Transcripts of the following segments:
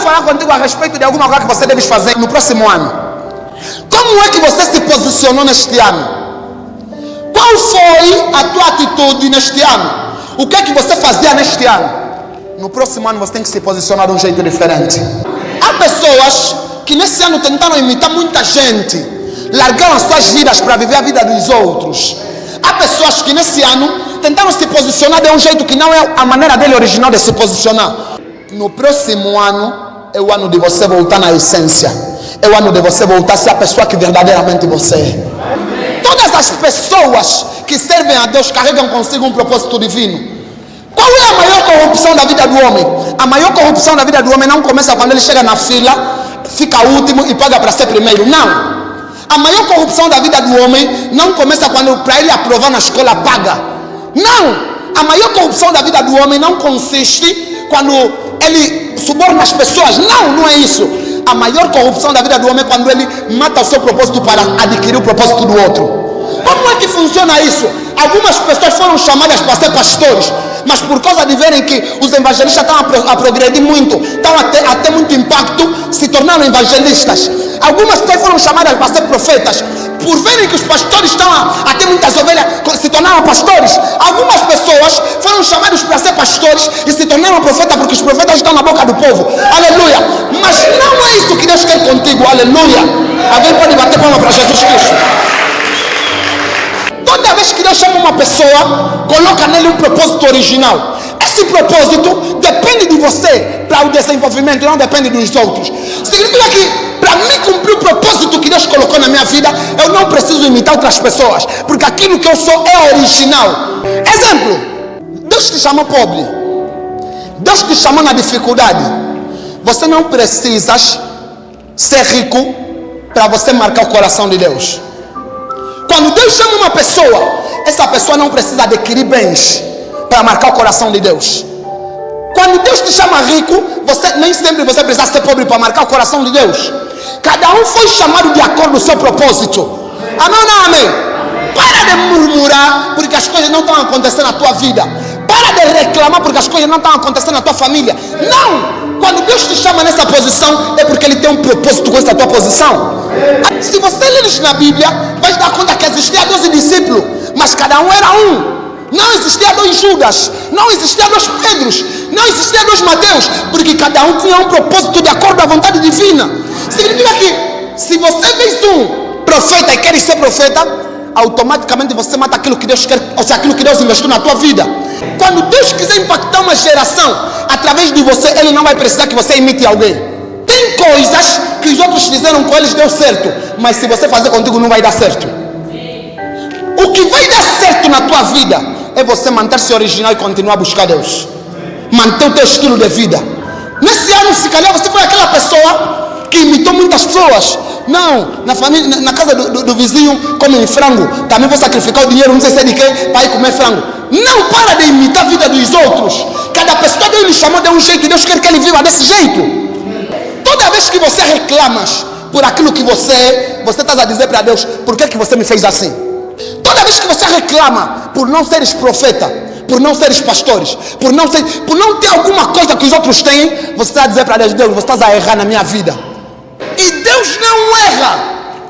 falar contigo a respeito de alguma coisa que você deve fazer no próximo ano. Como é que você se posicionou neste ano? Qual foi a tua atitude neste ano? O que é que você fazia neste ano? No próximo ano você tem que se posicionar de um jeito diferente. Há pessoas que nesse ano tentaram imitar muita gente, largaram suas vidas para viver a vida dos outros. Há pessoas que nesse ano tentaram se posicionar de um jeito que não é a maneira dele original de se posicionar. No próximo ano é o ano de você voltar na essência. É o ano de você voltar a ser a pessoa que verdadeiramente você é. Todas as pessoas que servem a Deus carregam consigo um propósito divino. Qual é a maior corrupção da vida do homem? A maior corrupção da vida do homem não começa quando ele chega na fila, fica último e paga para ser primeiro. Não. A maior corrupção da vida do homem não começa quando para ele aprovar na escola paga. Não. A maior corrupção da vida do homem não consiste quando ele suborna as pessoas. Não, não é isso. A maior corrupção da vida do homem é quando ele mata o seu propósito para adquirir o propósito do outro. Como é que funciona isso? Algumas pessoas foram chamadas para ser pastores, mas por causa de verem que os evangelistas estão a progredir muito, estão a ter muito impacto, se tornaram evangelistas. Algumas pessoas foram chamadas para ser profetas, por verem que os pastores estão a ter muitas ovelhas, se tornaram pastores. Algumas pessoas foram chamadas para ser pastores e se tornaram profetas, porque os profetas estão na boca do povo. Aleluia! Mas não é isso que Deus quer contigo. Aleluia! Alguém pode bater palma para Jesus Cristo? Toda vez que Deus chama uma pessoa, coloca nele um propósito original. Esse propósito depende de você para o desenvolvimento, não depende dos outros. Significa que para mim cumprir o propósito que Deus colocou na minha vida, eu não preciso imitar outras pessoas, porque aquilo que eu sou é original. Exemplo, Deus te chamou pobre, Deus te chamou na dificuldade. Você não precisa ser rico para você marcar o coração de Deus. Quando Deus chama uma pessoa, essa pessoa não precisa adquirir bens para marcar o coração de Deus. Quando Deus te chama rico, nem sempre você precisa ser pobre para marcar o coração de Deus. Cada um foi chamado de acordo com o seu propósito. Amém ou não amém? Para de murmurar porque as coisas não estão acontecendo na tua vida. Para de reclamar porque as coisas não estão acontecendo na tua família. Não! Quando Deus te chama nessa posição, é porque Ele tem um propósito com essa tua posição. Se você ler na Bíblia, vai dar conta que existia 12 discípulos, mas cada um era um. Não existia 2 Judas, não existia 2 Pedros, não existia 2 Mateus, porque cada um tinha um propósito de acordo à vontade divina. Significa que se você vês um profeta e quer ser profeta, automaticamente você mata aquilo que Deus quer, ou seja, aquilo que Deus investiu na tua vida. Quando Deus quiser impactar uma geração através de você, Ele não vai precisar que você imite alguém. Tem coisas que os outros fizeram com eles deu certo, mas se você fazer contigo não vai dar certo. O que vai dar certo na tua vida é você manter-se original e continuar a buscar Deus. Manter o teu estilo de vida. Nesse ano, se calhar você foi aquela pessoa que imitou muitas pessoas. Não, na família, na casa do vizinho comem frango, também vou sacrificar o dinheiro, não sei se é de quem, para ir comer frango. Não para de imitar a vida dos outros. Cada pessoa Deus lhe chamou de um jeito e Deus quer que ele viva desse jeito. Toda vez que você reclama por aquilo que você está a dizer para Deus, por que você me fez assim? Toda vez que você reclama por não seres profeta, por não seres pastores, por não ter alguma coisa que os outros têm, você está a dizer para Deus, Deus, você está a errar na minha vida. E Deus não erra.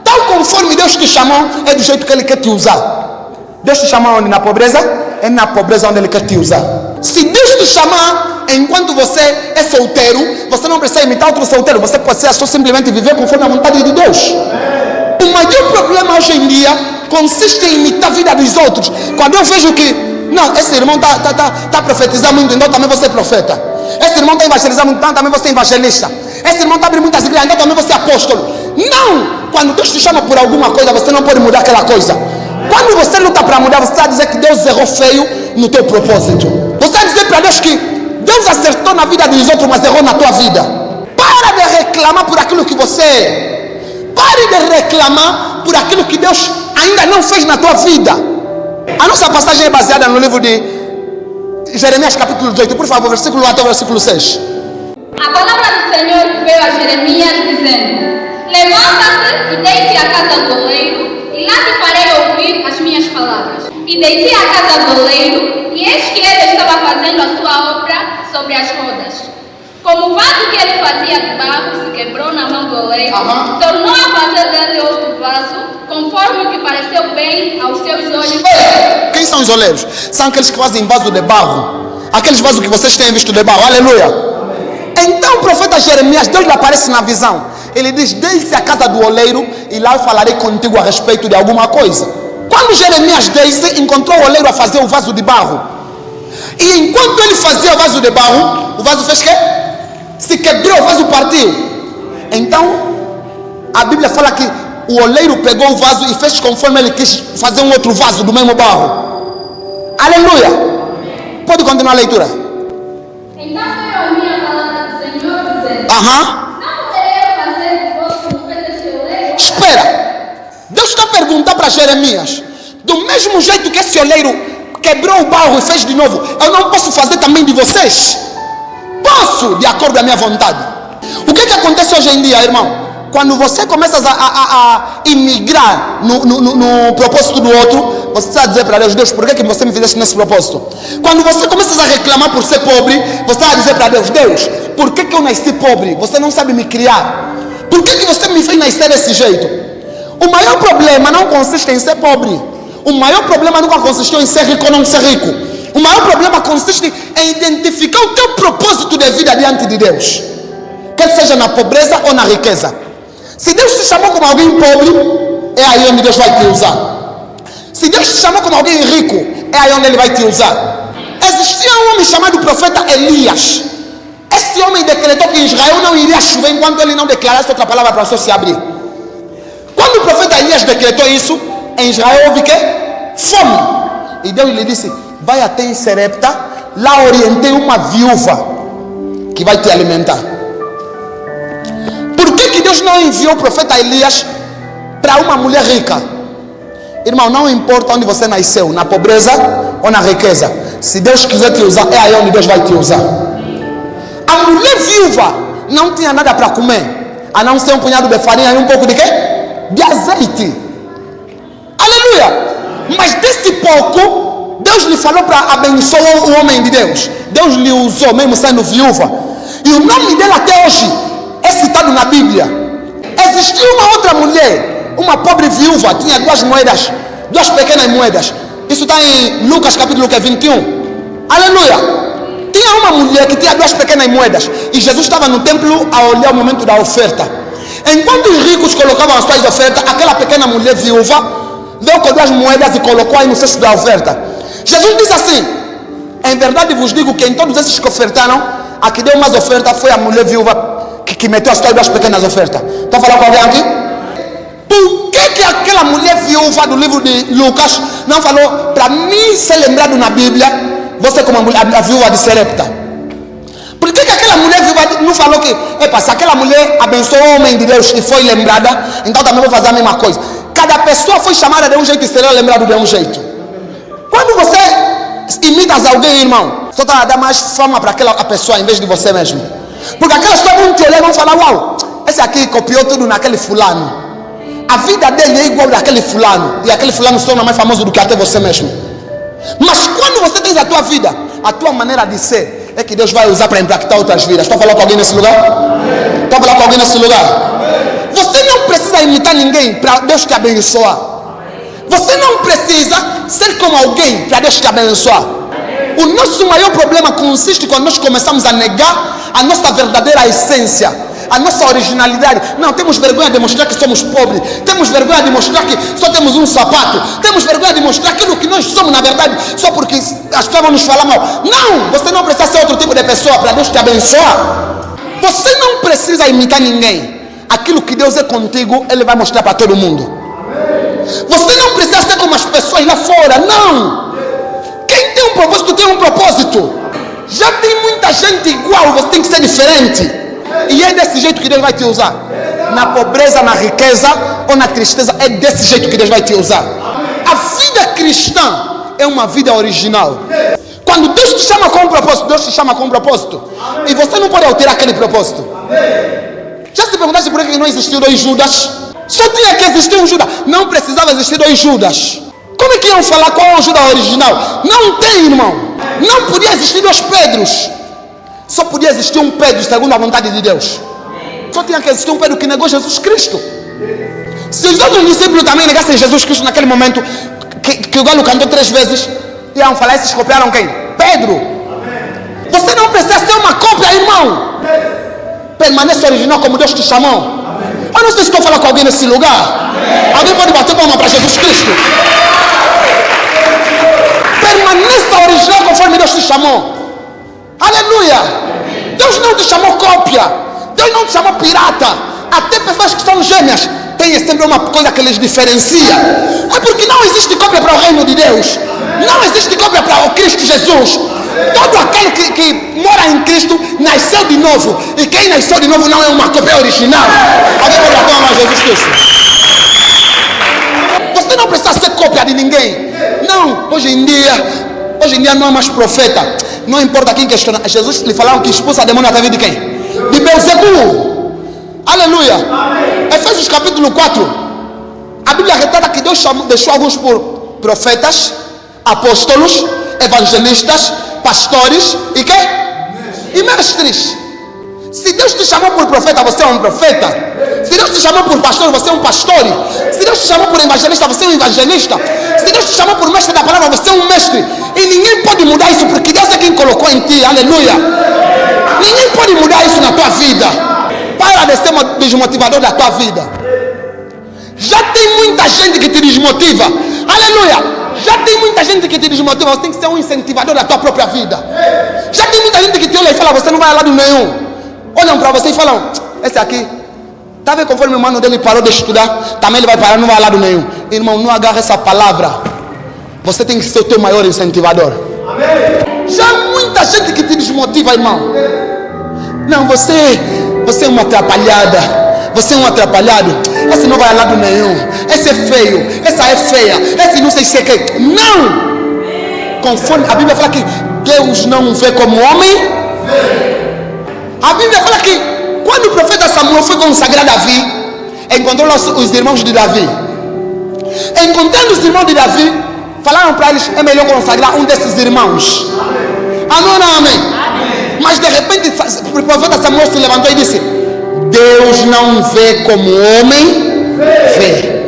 Tal conforme Deus te chamou, é do jeito que Ele quer te usar. Deus te chamou onde? Na pobreza? É na pobreza onde Ele quer te usar. Se Deus te chamar enquanto você é solteiro, você não precisa imitar outro solteiro. Você pode ser só simplesmente viver conforme a vontade de Deus. O maior problema hoje em dia consiste em imitar a vida dos outros. Quando eu vejo que, não, esse irmão está profetizando muito, então também vou ser profeta. Esse irmão está evangelizando muito, então também vou ser evangelista. Esse irmão está abrindo muitas igrejas, então também vou ser apóstolo. Não! Quando Deus te chama por alguma coisa, você não pode mudar aquela coisa. Quando você luta para mudar, você está a dizer que Deus errou feio no teu propósito. Você está a dizer para Deus que Deus acertou na vida dos outros, mas errou na tua vida. Para de reclamar por aquilo que você é. Pare de reclamar por aquilo que Deus ainda não fez na tua vida. A nossa passagem é baseada no livro de Jeremias capítulo 18, por favor, versículo 1 até o versículo 6. A palavra do Senhor veio a Jeremias dizendo: levanta-te e desce à casa do oleiro, e lá te farei ouvir as minhas palavras. E desci à casa do oleiro, e eis que ele estava fazendo a sua obra sobre as rodas. Como o vaso que ele fazia de barro se quebrou na mão do oleiro, Aham. tornou a fazer dele outro vaso, conforme o que pareceu bem aos seus olhos. Quem são os oleiros? São aqueles que fazem vaso de barro. Aqueles vasos que vocês têm visto de barro. Aleluia. Então o profeta Jeremias, Deus lhe aparece na visão. Ele diz: desce à casa do oleiro e lá eu falarei contigo a respeito de alguma coisa. Quando Jeremias desce, encontrou o oleiro a fazer o vaso de barro. E enquanto ele fazia o vaso de barro, o vaso fez o quê? Se quebrou, o vaso partiu. Então a Bíblia fala que o oleiro pegou o vaso e fez conforme ele quis fazer um outro vaso do mesmo barro. Aleluia. Pode continuar a leitura. Então veio a minha palavra do Senhor dizendo: não poderia fazer de vós como fez esse oleiro? Espera. Deus está perguntando para Jeremias: do mesmo jeito que esse oleiro quebrou o barro e fez de novo, eu não posso fazer também de vocês? Posso, de acordo com a minha vontade. O que acontece hoje em dia, irmão? Quando você começa a imigrar no propósito do outro, você está a dizer para Deus: Deus, por que você me fizeste nesse propósito? Quando você começa a reclamar por ser pobre, você está a dizer para Deus: Deus, por que eu nasci pobre? Você não sabe me criar. Por que você me fez nascer desse jeito? O maior problema não consiste em ser pobre. O maior problema nunca consistiu em ser rico ou não ser rico. O maior problema consiste em identificar o teu propósito de vida diante de Deus, quer seja na pobreza ou na riqueza. Se Deus te chamou como alguém pobre, é aí onde Deus vai te usar. Se Deus te chamou como alguém rico, é aí onde Ele vai te usar. Existia um homem chamado profeta Elias. Esse homem decretou que Israel não iria chover enquanto ele não declarasse outra palavra para o céu se abrir. Quando o profeta Elias decretou isso, em Israel houve que? Fome. E Deus lhe disse: vai até em Serepta, lá orientei uma viúva que vai te alimentar. Por que Deus não enviou o profeta Elias para uma mulher rica? Irmão, não importa onde você nasceu, na pobreza ou na riqueza, se Deus quiser te usar, é aí onde Deus vai te usar. A mulher viúva não tinha nada para comer, a não ser um punhado de farinha e um pouco de quê? De azeite. Aleluia. Mas desse pouco, Deus lhe falou para abençoar o homem de Deus. Deus lhe usou mesmo sendo viúva. E o nome dela até hoje é citado na Bíblia. Existia uma outra mulher, uma pobre viúva, tinha duas pequenas moedas. Isso está em Lucas capítulo 21. Aleluia. Tinha uma mulher que tinha duas pequenas moedas. E Jesus estava no templo a olhar o momento da oferta. Enquanto os ricos colocavam as suas ofertas, aquela pequena mulher viúva veio com duas moedas e colocou aí no cesto da oferta. Jesus disse assim: em verdade vos digo que em todos esses que ofertaram, a que deu mais oferta foi a mulher viúva que meteu as suas duas pequenas ofertas. Está falando com alguém aqui? Por que aquela mulher viúva do livro de Lucas não falou para mim ser lembrado na Bíblia, você como a viúva de Serepta? Por que aquela mulher viúva não falou que, se aquela mulher abençoou o homem de Deus e foi lembrada, então também vou fazer a mesma coisa? Cada pessoa foi chamada de um jeito e será lembrado de um jeito. Quando você imita alguém, irmão, só está a dar mais fama para aquela pessoa em vez de você mesmo. Porque aquelas pessoas vão te olhar e vão falar: uau, esse aqui copiou tudo naquele fulano. A vida dele é igual daquele fulano. E aquele fulano se torna mais famoso do que até você mesmo. Mas quando você tem a tua vida, a tua maneira de ser, é que Deus vai usar para impactar outras vidas. Estou falando com alguém nesse lugar? Estou falando com alguém nesse lugar? Você não precisa imitar ninguém para Deus te abençoar. Você não precisa ser como alguém para Deus te abençoar. O nosso maior problema consiste quando nós começamos a negar a nossa verdadeira essência, a nossa originalidade. Não, temos vergonha de mostrar que somos pobres. Temos vergonha de mostrar que só temos um sapato. Temos vergonha de mostrar aquilo que nós somos na verdade, só porque as pessoas vão nos falar mal. Não, você não precisa ser outro tipo de pessoa para Deus te abençoar. Você não precisa imitar ninguém. Aquilo que Deus é contigo, Ele vai mostrar para todo mundo. Você não precisa ser como as pessoas lá fora. Não. Quem tem um propósito tem um propósito. Já tem muita gente igual, você tem que ser diferente. E é desse jeito que Deus vai te usar. Na pobreza, na riqueza ou na tristeza, é desse jeito que Deus vai te usar. A vida cristã é uma vida original. Quando Deus te chama com um propósito, Deus te chama com um propósito. E você não pode alterar aquele propósito. Já se perguntaste por que não existiu dois Judas? Só tinha que existir um Judas. Não precisava existir dois Judas. Como é que iam falar qual é o Judas original? Não tem, irmão. Não podia existir dois Pedros. Só podia existir um Pedro segundo a vontade de Deus. Só tinha que existir um Pedro que negou Jesus Cristo. Se os outros discípulos também negassem Jesus Cristo naquele momento, que o galo cantou 3 vezes, iam falar, esses copiaram quem? Pedro. Você não precisa ser uma cópia, irmão. Permaneça original como Deus te chamou. Eu não sei se estou falando com alguém nesse lugar. Alguém pode bater palma para Jesus Cristo? Permaneça original conforme Deus te chamou. Aleluia. Deus não te chamou cópia. Deus não te chamou pirata. Até pessoas que são gêmeas tem sempre uma coisa que lhes diferencia. É porque não existe cópia para o reino de Deus. Não existe cópia para o Cristo Jesus. Todo aquele que mora em Cristo nasceu de novo. E quem nasceu de novo não é uma cópia original. Alguém pode bater palma a Jesus Cristo? Você não precisa ser cópia de ninguém. Não, hoje em dia não é mais profeta. Não importa quem questiona. Jesus lhe falaram que expulsa demônio através de quem? De Beelzebul. Aleluia. Amém. Efésios capítulo 4. A Bíblia retrata que Deus deixou alguns por profetas, apóstolos, evangelistas, pastores e quê? E mestres. Se Deus te chamou por profeta, você é um profeta. Se Deus te chamou por pastor, você é um pastor. Se Deus te chamou por evangelista, você é um evangelista. Se Deus te chamou por mestre da palavra, você é um mestre. E ninguém pode mudar isso, porque Deus é quem colocou em ti. Aleluia. Ninguém pode mudar isso na tua vida. Para de ser desmotivador da tua vida. Já tem muita gente que te desmotiva. Aleluia. Já tem muita gente que te desmotiva. Você tem que ser um incentivador da tua própria vida. Já tem muita gente que te olha e fala, você não vai a lado nenhum. Olham para você e falam, esse aqui, tá vendo conforme o mano dele parou de estudar, também ele vai parar, não vai a lado nenhum. Irmão, não agarra essa palavra. Você tem que ser o teu maior incentivador. Amém. Já muita gente que te desmotiva, irmão. Não, você é uma atrapalhada. Você é um atrapalhado. Esse não vai a lado nenhum. Esse é feio. Essa é feia. Esse não sei se é que. Não! Conforme a Bíblia fala que Deus não vê como homem. A Bíblia fala que quando o profeta Samuel foi consagrar Davi, encontrou os irmãos de Davi. Encontrando os irmãos de Davi, falaram para eles, é melhor consagrar um desses irmãos. Amém, não, amém? Mas de repente o profeta Samuel se levantou e disse, Deus não vê como o homem vê.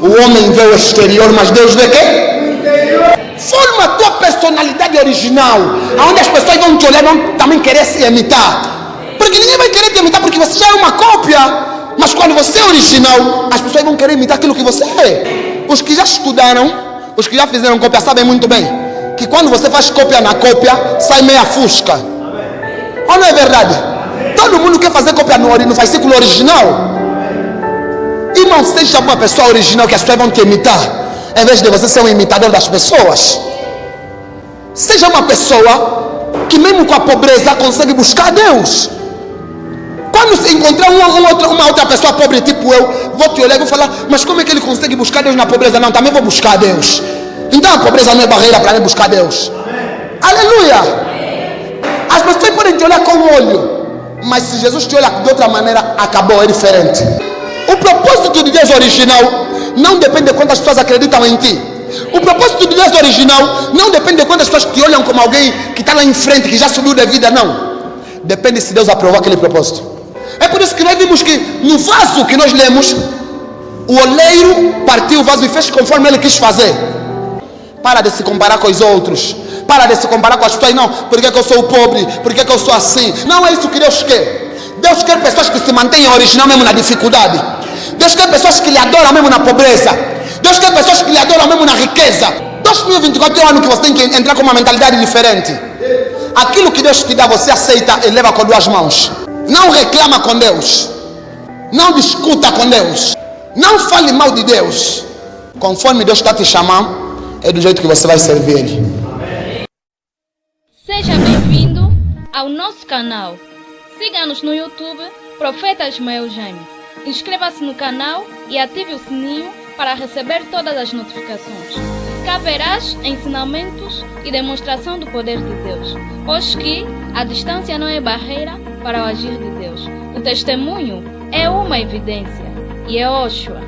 O homem vê o exterior, mas Deus vê o quê? Forma a tua personalidade original, onde as pessoas vão te olhar e vão também querer se imitar. Porque ninguém vai querer te imitar porque você já é uma cópia. Mas quando você é original, as pessoas vão querer imitar aquilo que você é. Os que já estudaram, os que já fizeram cópia sabem muito bem que quando você faz cópia na cópia, sai meia fusca. Ou não é verdade? Todo mundo quer fazer cópia no fascículo original. Irmão, seja uma pessoa original que as pessoas vão te imitar, em vez de você ser um imitador das pessoas. Seja uma pessoa que mesmo com a pobreza consegue buscar Deus. Quando se encontrar uma outra pessoa pobre tipo eu, vou te olhar e vou falar, mas como é que ele consegue buscar Deus na pobreza? Não, também vou buscar Deus. Então a pobreza não é barreira para mim buscar Deus. Aleluia. As pessoas podem te olhar com o olho, mas se Jesus te olha de outra maneira, acabou, é diferente. O propósito de Deus original não depende de quantas pessoas acreditam em ti. O propósito de Deus original não depende de quantas pessoas te olham como alguém que está lá em frente, que já subiu de vida, não. Depende se Deus aprovou aquele propósito. É por isso que nós vimos que no vaso que nós lemos, o oleiro partiu o vaso e fez conforme ele quis fazer. Para de se comparar com os outros. Para de se comparar com as pessoas. Não, por que eu sou pobre? Por que eu sou assim? Não é isso que Deus quer. Deus quer pessoas que se mantenham original mesmo na dificuldade. Deus quer pessoas que lhe adoram mesmo na pobreza. Deus quer pessoas que lhe adoram mesmo na riqueza. 2024 é um ano que você tem que entrar com uma mentalidade diferente. Aquilo que Deus te dá, você aceita e leva com 2 mãos. Não reclama com Deus. Não discuta com Deus. Não fale mal de Deus. Conforme Deus está te chamando, é do jeito que você vai servir Ele. Seja bem-vindo ao nosso canal. Siga-nos no YouTube, Profeta Ismael Jaime. Inscreva-se no canal e ative o sininho para receber todas as notificações. Cá verás ensinamentos e demonstração do poder de Deus, pois que a distância não é barreira para o agir de Deus. O testemunho é uma evidência e é Oshua.